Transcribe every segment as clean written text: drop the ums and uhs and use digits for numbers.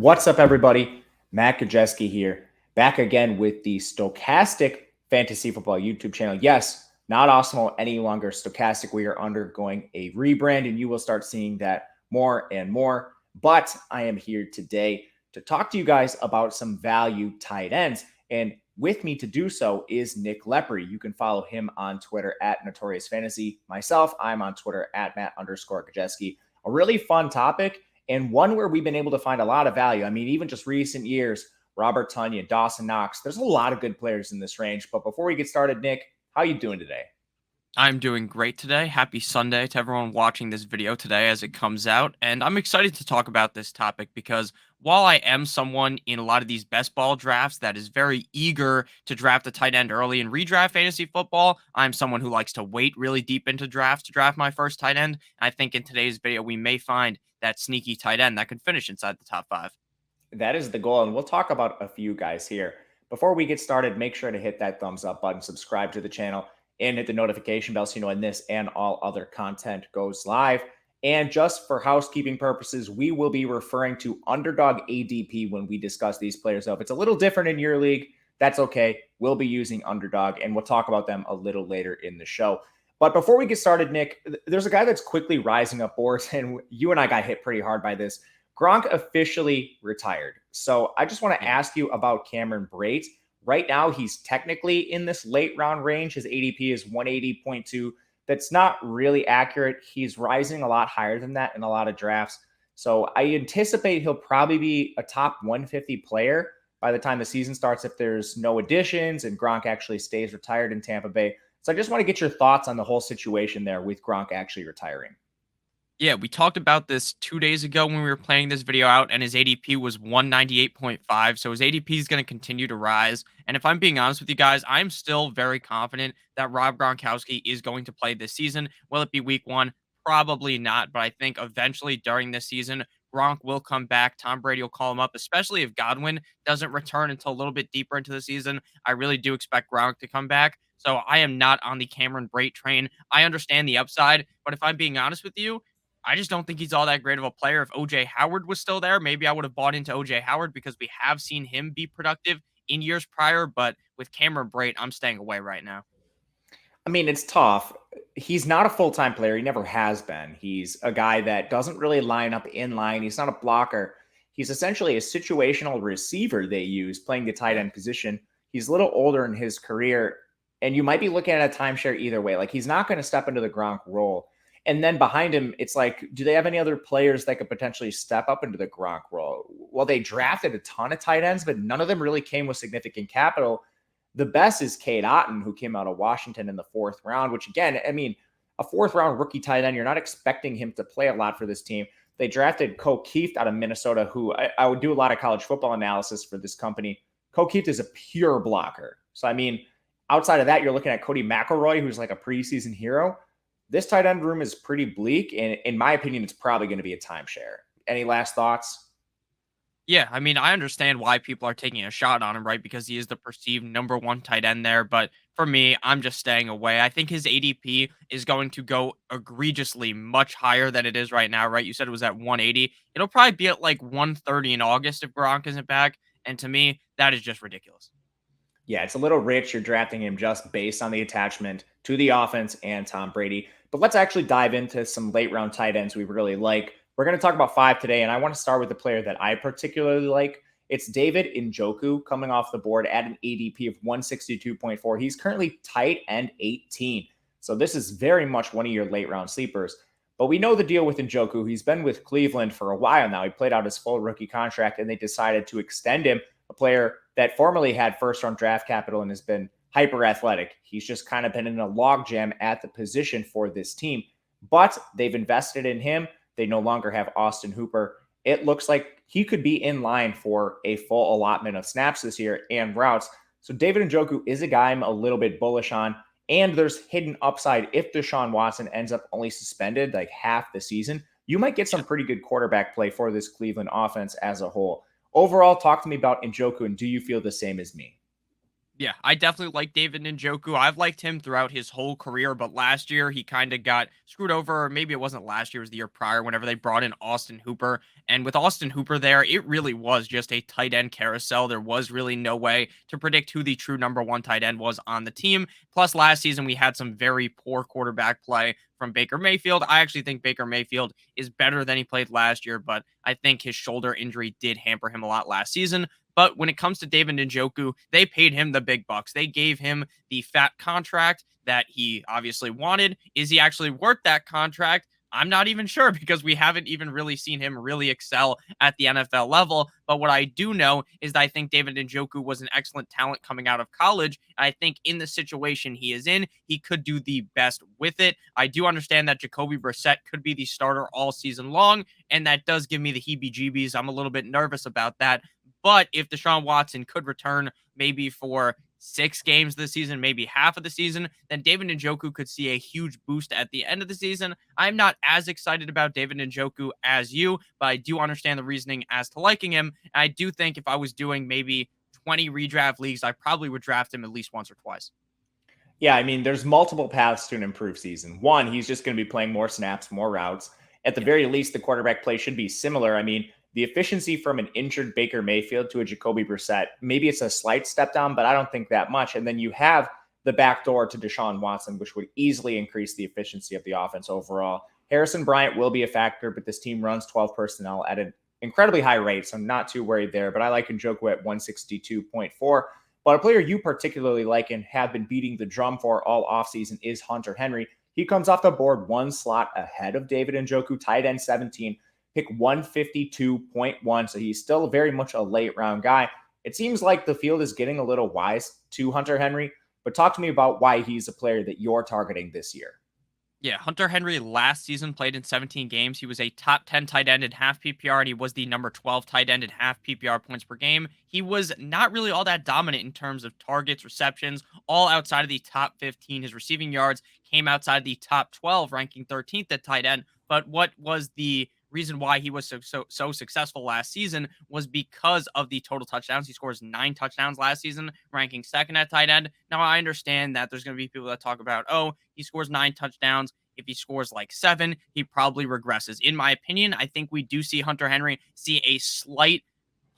What's up, everybody? Matt Gajewski here, back again with the Stokastic Fantasy Football YouTube channel. Yes, not Awesemo any longer. Stokastic, we are undergoing a rebrand, and you will start seeing that more and more. But I am here today to talk to you guys about some value tight ends. And with me to do so is Nick Lepri. You can follow him on Twitter at Notorious Fantasy. Myself, I'm on Twitter at Matt_Gajewski. A really fun topic, and one where we've been able to find a lot of value. I mean, even just recent years, Robert Tonyan, Dawson Knox, there's a lot of good players in this range. But before we get started, Nick, how you doing today? I'm doing great today. Happy Sunday to everyone watching this video today as it comes out. And I'm excited to talk about this topic because while I am someone in a lot of these best ball drafts that is very eager to draft a tight end early in redraft fantasy football, I'm someone who likes to wait really deep into drafts to draft my first tight end. And I think in today's video, we may find that sneaky tight end that could finish inside the top five. That is the goal, and we'll talk about a few guys here. Before we get started, make sure to hit that thumbs up button, subscribe to the channel, and hit the notification bell so you know when this and all other content goes live. And just for housekeeping purposes, we will be referring to underdog ADP when we discuss these players. So if it's a little different in your league, that's okay. We'll be using underdog, and we'll talk about them a little later in the show. But before we get started, Nick, there's a guy that's quickly rising up boards, and you and I got hit pretty hard by this. Gronk officially retired. So I just want to ask you about Cameron Brate. Right now, he's technically in this late round range. His ADP is 180.2. That's not really accurate. He's rising a lot higher than that in a lot of drafts. So I anticipate he'll probably be a top 150 player by the time the season starts if there's no additions and Gronk actually stays retired in Tampa Bay. So I just want to get your thoughts on the whole situation there with Gronk actually retiring. Yeah, we talked about this 2 days ago when we were planning this video out, and his ADP was 198.5. So his ADP is going to continue to rise. And if I'm being honest with you guys, I'm still very confident that Rob Gronkowski is going to play this season. Will it be week one? Probably not. But I think eventually during this season, Gronk will come back. Tom Brady will call him up, especially if Godwin doesn't return until a little bit deeper into the season. I really do expect Gronk to come back. So I am not on the Cameron Brate train. I understand the upside, but if I'm being honest with you, I just don't think he's all that great of a player. If OJ Howard was still there, maybe I would have bought into OJ Howard because we have seen him be productive in years prior. But with Cameron Brate, I'm staying away right now. I mean, it's tough. He's not a full-time player. He never has been. He's a guy that doesn't really line up in line. He's not a blocker. He's essentially a situational receiver they use playing the tight Yeah. end position. He's a little older in his career, and you might be looking at a timeshare either way. Like, he's not going to step into the Gronk role. And then behind him, it's like, do they have any other players that could potentially step up into the Gronk role? Well, they drafted a ton of tight ends, but none of them really came with significant capital. The best is Cade Otton, who came out of Washington in the fourth round, which again, I mean, a fourth round rookie tight end, you're not expecting him to play a lot for this team. They drafted Cole Keith out of Minnesota, who I would do a lot of college football analysis for this company. Cole Keith is a pure blocker. So, I mean, outside of that, you're looking at Cody McElroy, who's like a preseason hero. This tight end room is pretty bleak. And in my opinion, it's probably going to be a timeshare. Any last thoughts? Yeah, I mean, I understand why people are taking a shot on him, right? Because he is the perceived number one tight end there. But for me, I'm just staying away. I think his ADP is going to go egregiously much higher than it is right now, right? You said it was at 180. It'll probably be at like 130 in August if Gronk isn't back. And to me, that is just ridiculous. Yeah, it's a little rich. You're drafting him just based on the attachment to the offense and Tom Brady. But let's actually dive into some late round tight ends we really like. We're going to talk about five today, and I want to start with the player that I particularly like. It's David Njoku coming off the board at an ADP of 162.4. He's currently tight end 18. So this is very much one of your late round sleepers. But we know the deal with Njoku. He's been with Cleveland for a while now. He played out his full rookie contract, and they decided to extend him, a player that formerly had first round draft capital and has been hyper athletic. He's just kind of been in a logjam at the position for this team, but they've invested in him. They no longer have Austin Hooper. It looks like he could be in line for a full allotment of snaps this year and routes. So David Njoku is a guy I'm a little bit bullish on. And there's hidden upside if Deshaun Watson ends up only suspended like half the season. You might get some pretty good quarterback play for this Cleveland offense as a whole. Overall, talk to me about Njoku, and do you feel the same as me? Yeah, I definitely like David Njoku. I've liked him throughout his whole career, but last year he kind of got screwed over. Or maybe it wasn't last year, it was the year prior, whenever they brought in Austin Hooper. And with Austin Hooper there, it really was just a tight end carousel. There was really no way to predict who the true number one tight end was on the team. Plus, last season we had some very poor quarterback play from Baker Mayfield. I actually think Baker Mayfield is better than he played last year, but I think his shoulder injury did hamper him a lot last season. But when it comes to David Njoku, they paid him the big bucks. They gave him the fat contract that he obviously wanted. Is he actually worth that contract? I'm not even sure because we haven't even really seen him really excel at the NFL level. But what I do know is that I think David Njoku was an excellent talent coming out of college. I think in the situation he is in, he could do the best with it. I do understand that Jacoby Brissett could be the starter all season long, and that does give me the heebie-jeebies. I'm a little bit nervous about that. But if Deshaun Watson could return maybe for 6 games this season, maybe half of the season, then David Njoku could see a huge boost at the end of the season. I'm not as excited about David Njoku as you, but I do understand the reasoning as to liking him. And I do think if I was doing maybe 20 redraft leagues, I probably would draft him at least once or twice. Yeah, I mean, there's multiple paths to an improved season. One, he's just going to be playing more snaps, more routes. At the Yeah. very least, the quarterback play should be similar. I mean, the efficiency from an injured Baker Mayfield to a Jacoby Brissett, maybe it's a slight step down, but I don't think that much. And then you have the back door to Deshaun Watson, which would easily increase the efficiency of the offense overall. Harrison Bryant will be a factor, but this team runs 12 personnel at an incredibly high rate, so I'm not too worried there. But I like Njoku at 162.4. But a player you particularly like and have been beating the drum for all offseason is Hunter Henry. He comes off the board one slot ahead of David Njoku, tight end 17, pick 152.1. So he's still very much a late round guy. It seems like the field is getting a little wise to Hunter Henry, but talk to me about why he's a player that you're targeting this year. Yeah, Hunter Henry last season played in 17 games. He was a top 10 tight end in half PPR, and he was the number 12 tight end in half PPR points per game. He was not really all that dominant in terms of targets, receptions, all outside of the top 15. His receiving yards came outside the top 12, ranking 13th at tight end. But what was the reason why he was so successful last season was because of the total touchdowns. He scores 9 touchdowns last season, ranking second at tight end. Now I understand that there's going to be people that talk about, oh, he scores 9 touchdowns. If he scores like 7, he probably regresses. In my opinion, I think we do see Hunter Henry see a slight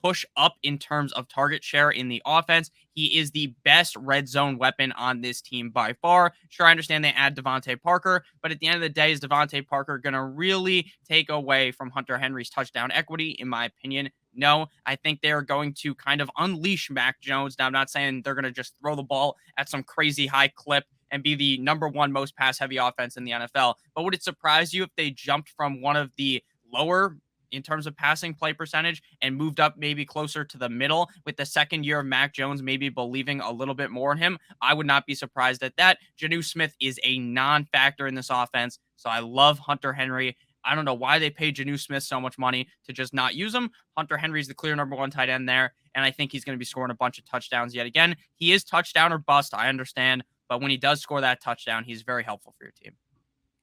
push up in terms of target share in the offense. He is the best red zone weapon on this team by far. Sure, I understand they add Devontae Parker, but at the end of the day, is Devontae Parker going to really take away from Hunter Henry's touchdown equity? In my opinion, no. I think they're going to kind of unleash Mac Jones. Now, I'm not saying they're going to just throw the ball at some crazy high clip and be the number one most pass heavy offense in the NFL. But would it surprise you if they jumped from one of the lower in terms of passing play percentage and moved up maybe closer to the middle with the second year of Mac Jones, maybe believing a little bit more in him? I would not be surprised at that. Jonnu Smith is a non-factor in this offense. So I love Hunter Henry. I don't know why they paid Jonnu Smith so much money to just not use him. Hunter Henry is the clear number one tight end there. And I think he's going to be scoring a bunch of touchdowns yet again. He is touchdown or bust, I understand. But when he does score that touchdown, he's very helpful for your team.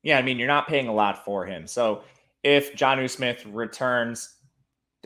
Yeah, I mean, you're not paying a lot for him. So if Jonnu Smith returns,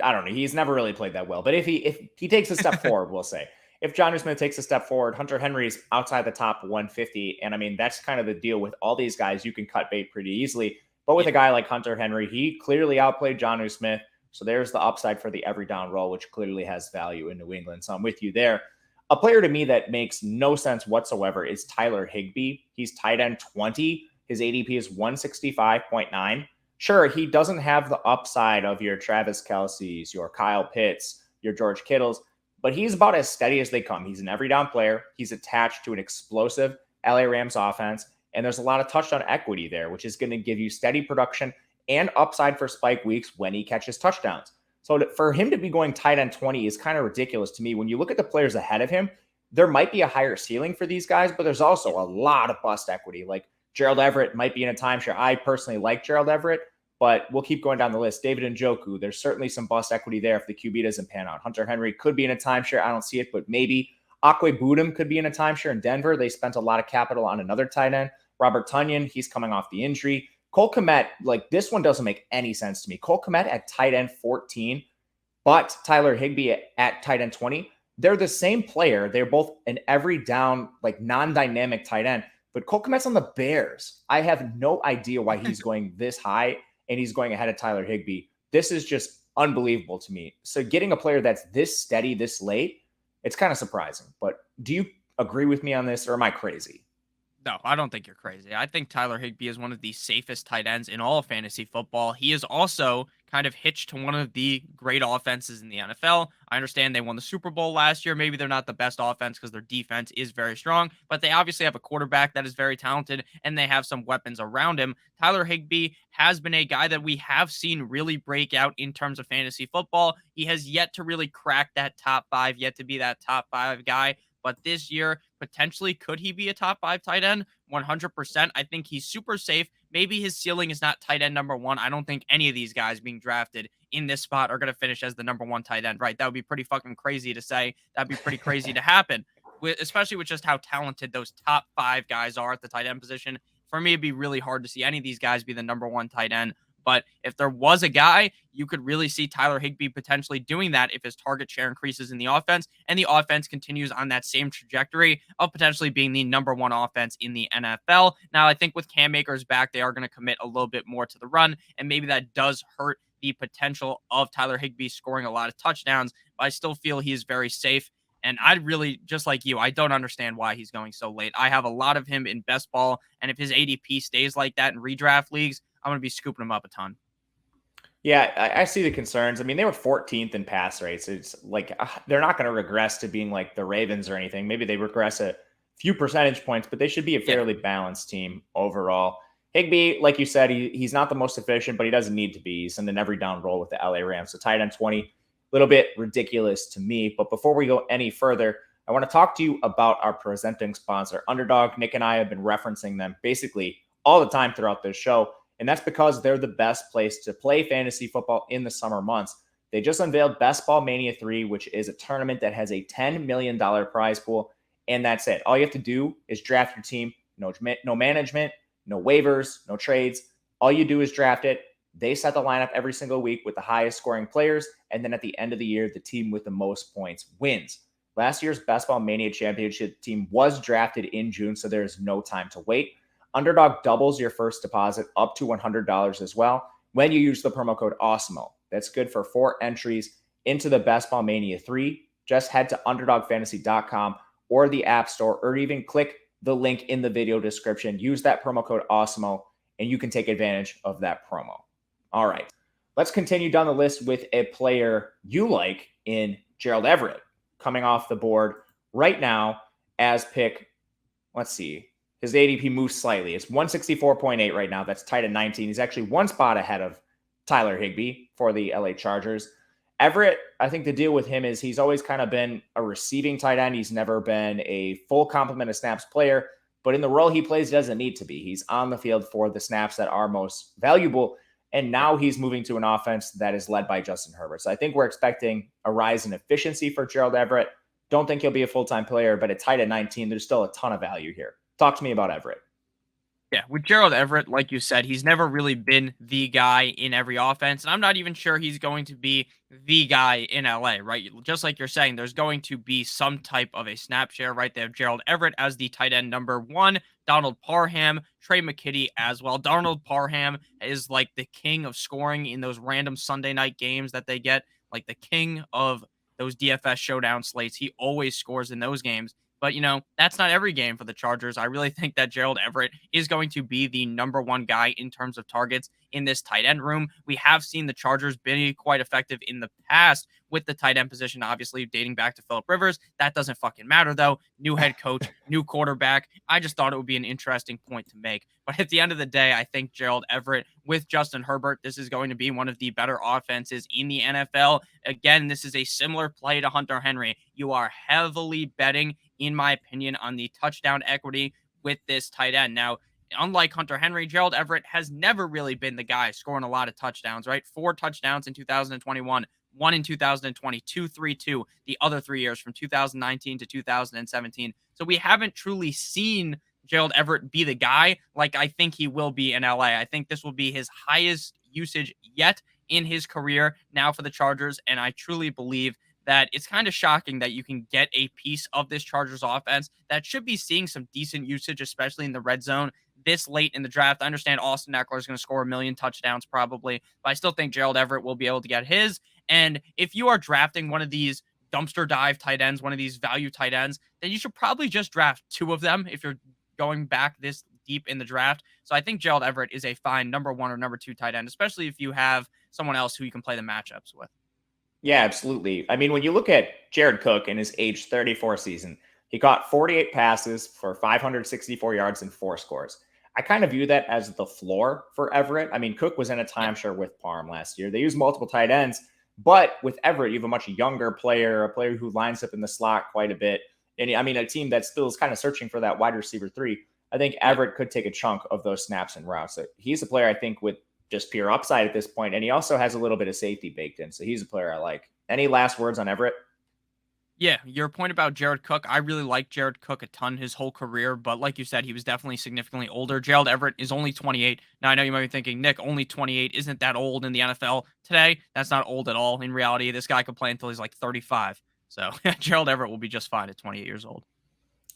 I don't know, he's never really played that well. But if he takes a step forward, we'll say. If Jonnu Smith takes a step forward, Hunter Henry's outside the top 150. And I mean, that's kind of the deal with all these guys. You can cut bait pretty easily. But with a guy like Hunter Henry, he clearly outplayed Jonnu Smith. So there's the upside for the every down role, which clearly has value in New England. So I'm with you there. A player to me that makes no sense whatsoever is Tyler Higbee. He's tight end 20. His ADP is 165.9. Sure, he doesn't have the upside of your Travis Kelce's, your Kyle Pitts, your George Kittles, but he's about as steady as they come. He's an every down player. He's attached to an explosive LA Rams offense, and there's a lot of touchdown equity there, which is going to give you steady production and upside for spike weeks when he catches touchdowns. So for him to be going tight end 20 is kind of ridiculous to me. When you look at the players ahead of him, there might be a higher ceiling for these guys, but there's also a lot of bust equity. Like Gerald Everett might be in a timeshare. I personally like Gerald Everett, but we'll keep going down the list. David Njoku, there's certainly some bust equity there if the QB doesn't pan out. Hunter Henry could be in a timeshare. I don't see it, but maybe. Akwe Budum could be in a timeshare in Denver. They spent a lot of capital on another tight end. Robert Tonyan, he's coming off the injury. Cole Kmet, like this one doesn't make any sense to me. Cole Kmet at tight end 14, but Tyler Higbee at tight end 20. they're the same player. They're both an every down, like non-dynamic tight end. But Cole Kmet's on the Bears. I have no idea why he's going this high and he's going ahead of Tyler Higbee. This is just unbelievable to me. So getting a player that's this steady this late, it's kind of surprising. But do you agree with me on this, or am I crazy? No, I don't think you're crazy. I think Tyler Higbee is one of the safest tight ends in all of fantasy football. He is also kind of hitched to one of the great offenses in the NFL. I understand they won the Super Bowl last year. Maybe they're not the best offense because their defense is very strong, but they obviously have a quarterback that is very talented and they have some weapons around him. Tyler Higbee has been a guy that we have seen really break out in terms of fantasy football. He has yet to really crack that top five, yet to be that top five guy. But this year, potentially, could he be a top five tight end? 100%. I think he's super safe. Maybe his ceiling is not tight end number one. I don't think any of these guys being drafted in this spot are going to finish as the number one tight end, right? That would be pretty fucking crazy to say. That'd be pretty crazy to happen, especially with just how talented those top five guys are at the tight end position. For me, it'd be really hard to see any of these guys be the number one tight end. But if there was a guy, you could really see Tyler Higbee potentially doing that if his target share increases in the offense and the offense continues on that same trajectory of potentially being the number one offense in the NFL. Now, I think with Cam Akers back, they are going to commit a little bit more to the run, and maybe that does hurt the potential of Tyler Higbee scoring a lot of touchdowns, but I still feel he is very safe. And I really, just like you, I don't understand why he's going so late. I have a lot of him in best ball, and if his ADP stays like that in redraft leagues, I'm going to be scooping him up a ton. Yeah, I see the concerns. I mean, they were 14th in pass rates. It's like they're not going to regress to being like the Ravens or anything. Maybe they regress a few percentage points, but they should be a fairly balanced team overall. Higbee, like you said, he's not the most efficient, but he doesn't need to be. He's in an every down role with the LA Rams. So tight end 20, a little bit ridiculous to me. But before we go any further, I want to talk to you about our presenting sponsor, Underdog. Nick and I have been referencing them basically all the time throughout this show. And that's because they're the best place to play fantasy football in the summer months. They just unveiled Best Ball Mania 3, which is a tournament that has a $10 million prize pool. And that's it. All you have to do is draft your team. No management, no waivers, no trades. All you do is draft it. They set the lineup every single week with the highest scoring players. And then at the end of the year, the team with the most points wins. Last year's Best Ball Mania Championship team was drafted in June, so there's no time to wait. Underdog doubles your first deposit up to $100 as well when you use the promo code AWESEMO. That's good for 4 entries into the Best Ball Mania 3. Just head to underdogfantasy.com or the App Store, or even click the link in the video description. Use that promo code AWESEMO, and you can take advantage of that promo. All right, let's continue down the list with a player you like in Gerald Everett, coming off the board right now as pick, let's see, his ADP moves slightly. It's 164.8 right now. That's tight at 19. He's actually one spot ahead of Tyler Higbee for the LA Chargers. Everett, I think the deal with him is he's always kind of been a receiving tight end. He's never been a full complement of snaps player, but in the role he plays, he doesn't need to be. He's on the field for the snaps that are most valuable, and now he's moving to an offense that is led by Justin Herbert. So I think we're expecting a rise in efficiency for Gerald Everett. Don't think he'll be a full-time player, but at tight at 19, there's still a ton of value here. Talk to me about Everett. Yeah, with Gerald Everett, like you said, he's never really been the guy in every offense. And I'm not even sure he's going to be the guy in LA, right? Just like you're saying, there's going to be some type of a snap share, right? They have Gerald Everett as the tight end number 1, Donald Parham, Trey McKitty as well. Donald Parham is like the king of scoring in those random Sunday night games that they get, like the king of those DFS showdown slates. He always scores in those games. But, that's not every game for the Chargers. I really think that Gerald Everett is going to be the number 1 guy in terms of targets in this tight end room. We have seen the Chargers be quite effective in the past with the tight end position, obviously dating back to Phillip Rivers. That doesn't fucking matter, though. New head coach, new quarterback. I just thought it would be an interesting point to make. But at the end of the day, I think Gerald Everett with Justin Herbert, this is going to be one of the better offenses in the NFL. Again, this is a similar play to Hunter Henry. You are heavily betting, in my opinion, on the touchdown equity with this tight end. Now, unlike Hunter Henry, Gerald Everett has never really been the guy scoring a lot of touchdowns, right? 4 touchdowns in 2021, 1 in 2020, 2 the other 3 years from 2019 to 2017. So we haven't truly seen Gerald Everett be the guy like I think he will be in LA. I think this will be his highest usage yet in his career now for the Chargers, and I truly believe that it's kind of shocking that you can get a piece of this Chargers offense that should be seeing some decent usage, especially in the red zone this late in the draft. I understand Austin Eckler is going to score a million touchdowns probably, but I still think Gerald Everett will be able to get his. And if you are drafting one of these dumpster dive tight ends, one of these value tight ends, then you should probably just draft two of them if you're going back this deep in the draft. So I think Gerald Everett is a fine number one or number two tight end, especially if you have someone else who you can play the matchups with. Yeah, absolutely. I mean, when you look at Jared Cook in his age 34 season, he caught 48 passes for 564 yards and 4 scores. I kind of view that as the floor for Everett. I mean, Cook was in a timeshare with Parm last year. They used multiple tight ends, but with Everett, you have a much younger player, a player who lines up in the slot quite a bit. And I mean, a team that still is kind of searching for that wide receiver 3. I think Everett could take a chunk of those snaps and routes. So he's a player I think with just pure upside at this point, and he also has a little bit of safety baked in. So he's a player I like. Any last words on Everett? Yeah, your point about Jared Cook, I really like Jared Cook a ton his whole career, but like you said, he was definitely significantly older. Gerald Everett is only 28. Now, I know you might be thinking, Nick, only 28 isn't that old in the NFL today. That's not old at all. In reality, this guy could play until he's like 35. So Gerald Everett will be just fine at 28 years old.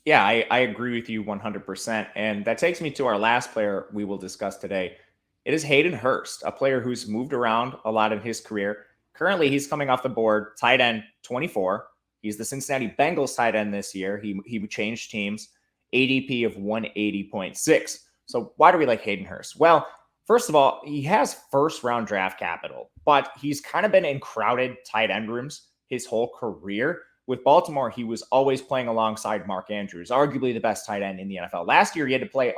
Yeah, I agree with you 100%. And that takes me to our last player we will discuss today. It is Hayden Hurst, a player who's moved around a lot in his career. Currently, he's coming off the board, tight end 24. He's the Cincinnati Bengals tight end this year. He changed teams, ADP of 180.6. So why do we like Hayden Hurst? Well, first of all, he has first round draft capital, but he's kind of been in crowded tight end rooms his whole career. With Baltimore, he was always playing alongside Mark Andrews, arguably the best tight end in the NFL. Last year, he had to play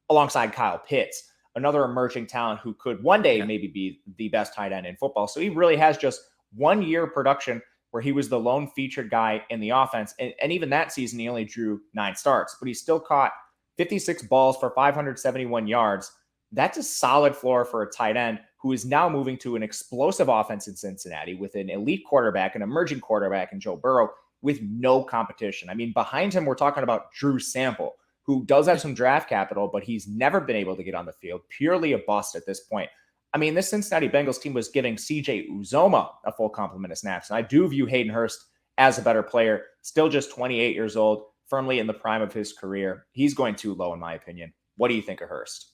alongside Kyle Pitts, another emerging talent who could one day maybe be the best tight end in football. So he really has just 1 year production where he was the lone featured guy in the offense. And even that season, he only drew 9 starts, but he still caught 56 balls for 571 yards. That's a solid floor for a tight end who is now moving to an explosive offense in Cincinnati with an elite quarterback, an emerging quarterback in Joe Burrow with no competition. I mean, behind him, we're talking about Drew Sample, who does have some draft capital, but he's never been able to get on the field, purely a bust at this point. I mean, this Cincinnati Bengals team was giving CJ Uzoma a full complement of snaps. And I do view Hayden Hurst as a better player, still just 28 years old, firmly in the prime of his career. He's going too low, in my opinion. What do you think of Hurst?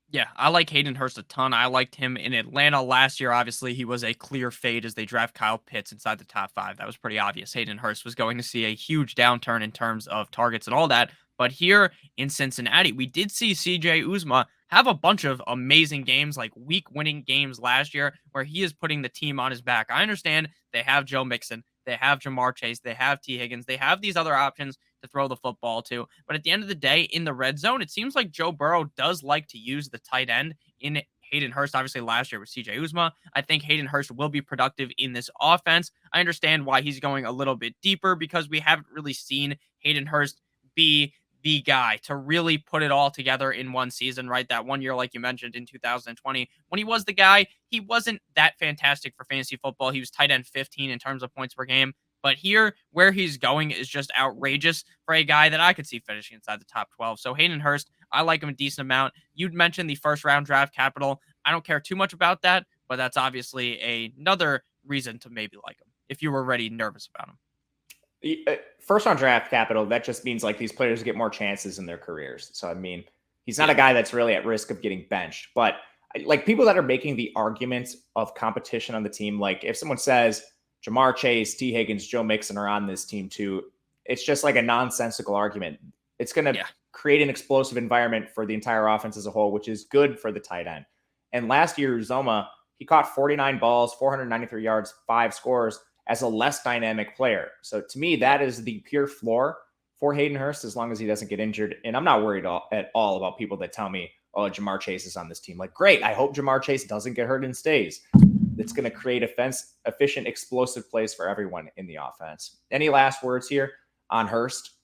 Yeah, I like Hayden Hurst a ton. I liked him in Atlanta last year. Obviously, he was a clear fade as they draft Kyle Pitts inside the top 5. That was pretty obvious. Hayden Hurst was going to see a huge downturn in terms of targets and all that. But here in Cincinnati, we did see CJ Uzma have a bunch of amazing games, like week-winning games last year, where he is putting the team on his back. I understand they have Joe Mixon, they have Jamar Chase, they have T. Higgins, they have these other options to throw the football to. But at the end of the day, in the red zone, it seems like Joe Burrow does like to use the tight end in Hayden Hurst. Obviously, last year with CJ Uzma. I think Hayden Hurst will be productive in this offense. I understand why he's going a little bit deeper because we haven't really seen Hayden Hurst be the guy to really put it all together in one season, right? That 1 year, like you mentioned, in 2020, when he was the guy, he wasn't that fantastic for fantasy football. He was tight end 15 in terms of points per game. But here, where he's going is just outrageous for a guy that I could see finishing inside the top 12. So Hayden Hurst, I like him a decent amount. You'd mentioned the first round draft capital. I don't care too much about that, but that's obviously another reason to maybe like him if you were already nervous about him. First round draft capital, that just means like these players get more chances in their careers. So, I mean, he's not a guy that's really at risk of getting benched. But like people that are making the argument of competition on the team, like if someone says Jamar Chase, T. Higgins, Joe Mixon are on this team too, it's just like a nonsensical argument. It's going to create an explosive environment for the entire offense as a whole, which is good for the tight end. And last year, Uzoma, he caught 49 balls, 493 yards, 5 scores as a less dynamic player. So to me, that is the pure floor for Hayden Hurst as long as he doesn't get injured. And I'm not worried at all about people that tell me, oh, Jamar Chase is on this team. Like, great. I hope Jamar Chase doesn't get hurt and stays. It's going to create efficient, explosive plays for everyone in the offense. Any last words here on Hurst?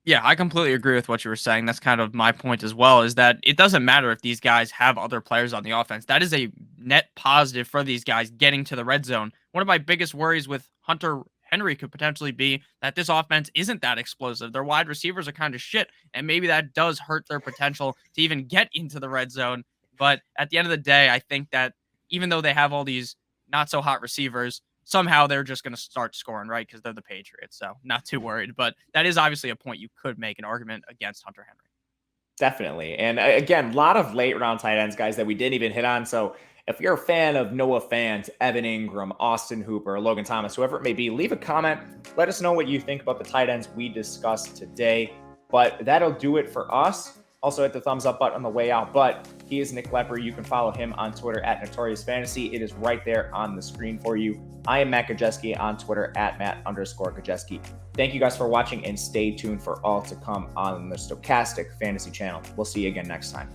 Yeah, I completely agree with what you were saying. That's kind of my point as well, is that it doesn't matter if these guys have other players on the offense. That is a net positive for these guys getting to the red zone. One of my biggest worries with Hunter Henry could potentially be that this offense isn't that explosive. Their wide receivers are kind of shit, and maybe that does hurt their potential to even get into the red zone. But at the end of the day, I think that even though they have all these not so hot receivers, somehow they're just going to start scoring, right? Because they're the Patriots. So not too worried. But that is obviously a point you could make an argument against Hunter Henry. Definitely. And again, a lot of late round tight ends, guys, that we didn't even hit on. So if you're a fan of Noah Fant, Evan Ingram, Austin Hooper, Logan Thomas, whoever it may be, leave a comment. Let us know what you think about the tight ends we discussed today. But that'll do it for us. Also hit the thumbs up button on the way out. But he is Nick Lepri. You can follow him on Twitter at Notorious Fantasy. It is right there on the screen for you. I am Matt Gajewski on Twitter at Matt_Gajewski. Thank you guys for watching and stay tuned for all to come on the Stokastic Fantasy channel. We'll see you again next time.